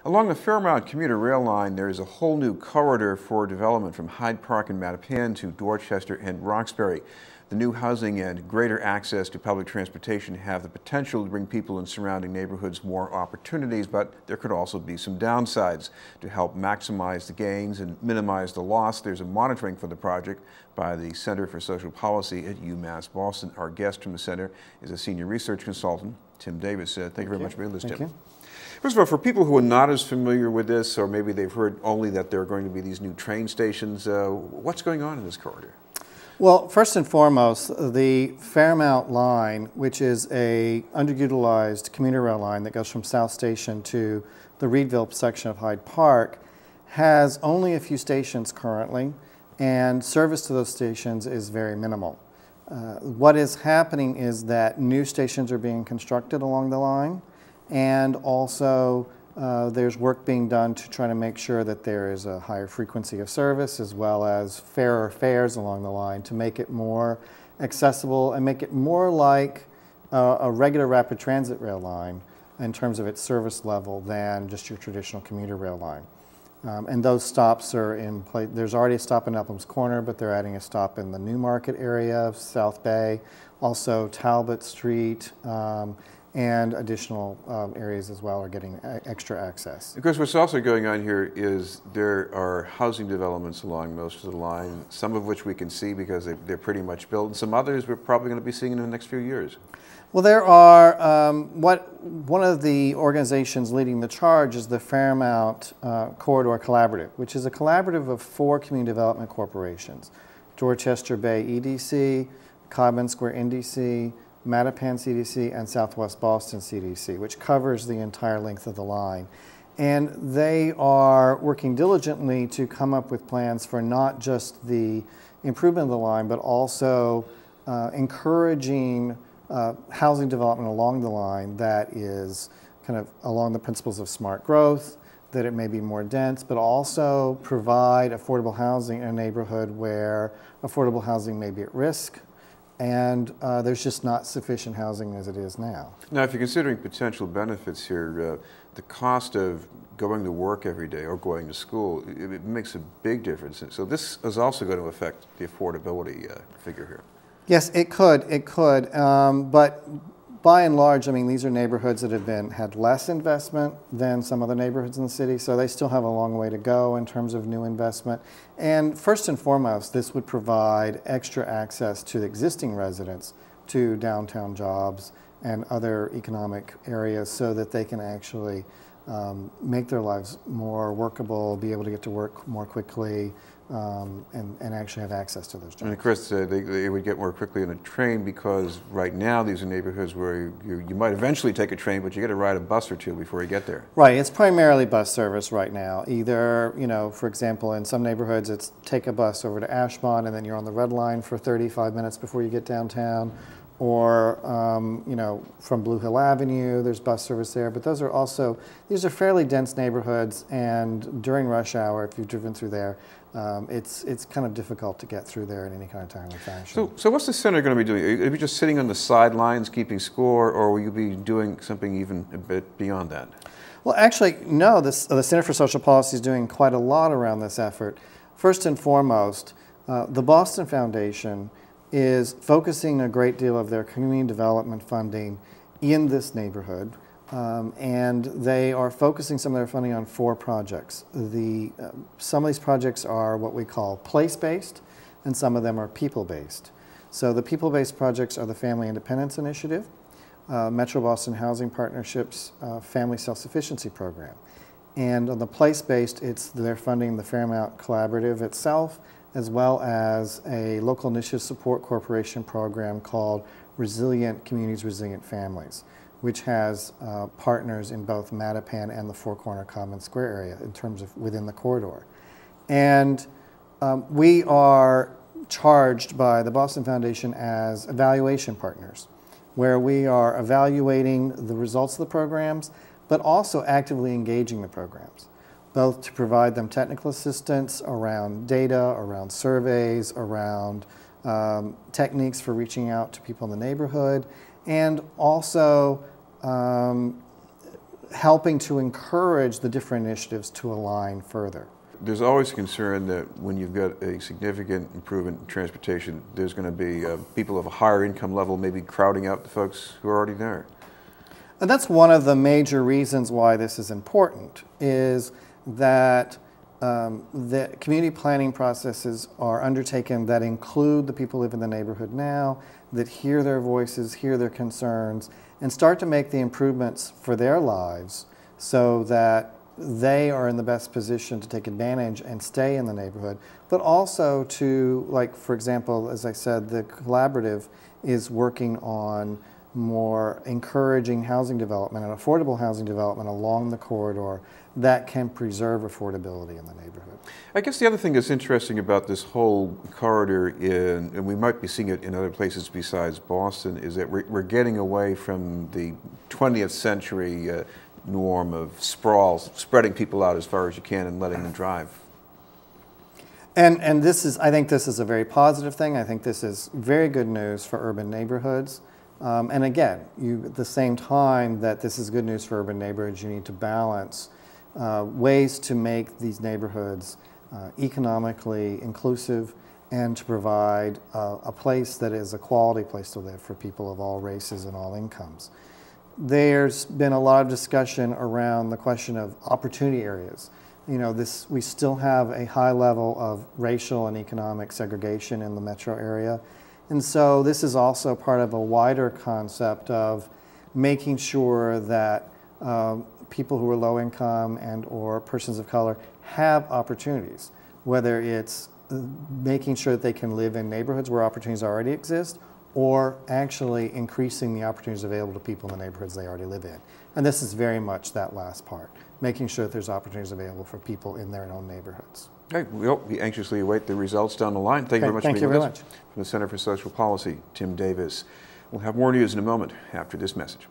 Along the Fairmount commuter rail line, there is a whole new corridor for development from Hyde Park and Mattapan to Dorchester and Roxbury. The new housing and greater access to public transportation have the potential to bring people in surrounding neighborhoods more opportunities, but there could also be some downsides. To help maximize the gains and minimize the loss, there's a monitoring for the project by the Center for Social Policy at UMass Boston. Our guest from the center is a senior research consultant, Tim Davis. Thank you very much for being with us, Tim. First of all, for people who are not as familiar with this, or maybe they've heard only that there are going to be these new train stations, what's going on in this corridor? Well, first and foremost, the Fairmount line, which is a underutilized commuter rail line that goes from South Station to the Reedville section of Hyde Park, has only a few stations currently, and service to those stations is very minimal. What is happening is that new stations are being constructed along the line, and also there's work being done to try to make sure that there is a higher frequency of service as well as fairer fares along the line to make it more accessible and make it more like a regular rapid transit rail line in terms of its service level than just your traditional commuter rail line. And those stops are in place. There's already a stop in Upham's Corner, but they're adding a stop in the Newmarket area of South Bay, also Talbot Street, and additional areas as well are getting extra access. Because what's also going on here is there are housing developments along most of the line, some of which we can see because they're pretty much built, and some others we're probably going to be seeing in the next few years. Well, there are, one of the organizations leading the charge is the Fairmount Corridor Collaborative, which is a collaborative of 4 community development corporations: Dorchester Bay EDC, Codman Square NDC, Mattapan CDC, and Southwest Boston CDC, which covers the entire length of the line. And they are working diligently to come up with plans for not just the improvement of the line, but also encouraging housing development along the line that is kind of along the principles of smart growth, that it may be more dense, but also provide affordable housing in a neighborhood where affordable housing may be at risk, and there's just not sufficient housing as it is now. Now, if you're considering potential benefits here, the cost of going to work every day or going to school, it makes a big difference. So this is also going to affect the affordability figure here. Yes, it could, but by and large, I mean, these are neighborhoods that have had less investment than some other neighborhoods in the city, so they still have a long way to go in terms of new investment. And first and foremost, this would provide extra access to the existing residents to downtown jobs and other economic areas so that they can actually make their lives more workable, be able to get to work more quickly, and actually have access to those jobs. And of course, they would get more quickly on a train, because right now these are neighborhoods where you might eventually take a train, but you got to ride a bus or two before you get there. Right, it's primarily bus service right now. Either, for example, in some neighborhoods it's take a bus over to Ashmont and then you're on the Red Line for 35 minutes before you get downtown, or from Blue Hill Avenue, there's bus service there. But these are fairly dense neighborhoods, and during rush hour, if you've driven through there, it's kind of difficult to get through there in any kind of timely fashion. So what's the center going to be doing? Are you just sitting on the sidelines keeping score, or will you be doing something even a bit beyond that? Well, actually, no. The Center for Social Policy is doing quite a lot around this effort. First and foremost, the Boston Foundation is focusing a great deal of their community development funding in this neighborhood, and they are focusing some of their funding on 4 projects. Some of these projects are what we call place-based, and some of them are people-based. So the people-based projects are the Family Independence Initiative, Metro Boston Housing Partnership's Family Self-Sufficiency Program. And on the place-based, they're funding the Fairmount Collaborative itself, as well as a local initiative support corporation program called Resilient Communities, Resilient Families, which has partners in both Mattapan and the Four Corner Common Square area in terms of within the corridor. And we are charged by the Boston Foundation as evaluation partners, where we are evaluating the results of the programs, but also actively engaging the programs, both to provide them technical assistance around data, around surveys, around techniques for reaching out to people in the neighborhood, and also helping to encourage the different initiatives to align further. There's always a concern that when you've got a significant improvement in transportation, there's going to be people of a higher income level maybe crowding out the folks who are already there. And that's one of the major reasons why this is important, is that the community planning processes are undertaken that include the people who live in the neighborhood now, that hear their voices, hear their concerns, and start to make the improvements for their lives so that they are in the best position to take advantage and stay in the neighborhood, but also to, like, for example, as I said, the collaborative is working on more encouraging housing development and affordable housing development along the corridor that can preserve affordability in the neighborhood. I guess the other thing that's interesting about this whole corridor, and we might be seeing it in other places besides Boston, is that we're getting away from the 20th century norm of sprawl, spreading people out as far as you can and letting them drive. And this is, I think this is a very positive thing. I think this is very good news for urban neighborhoods. And again, at the same time that this is good news for urban neighborhoods, you need to balance ways to make these neighborhoods economically inclusive and to provide a place that is a quality place to live for people of all races and all incomes. There's been a lot of discussion around the question of opportunity areas. You know, we still have a high level of racial and economic segregation in the metro area. And so this is also part of a wider concept of making sure that people who are low income and or persons of color have opportunities, whether it's making sure that they can live in neighborhoods where opportunities already exist, or actually increasing the opportunities available to people in the neighborhoods they already live in. And this is very much that last part, making sure that there's opportunities available for people in their own neighborhoods. Okay, we'll anxiously await the results down the line. Thank you very much for being with us. From the Center for Social Policy, Tim Davis. We'll have more news in a moment after this message.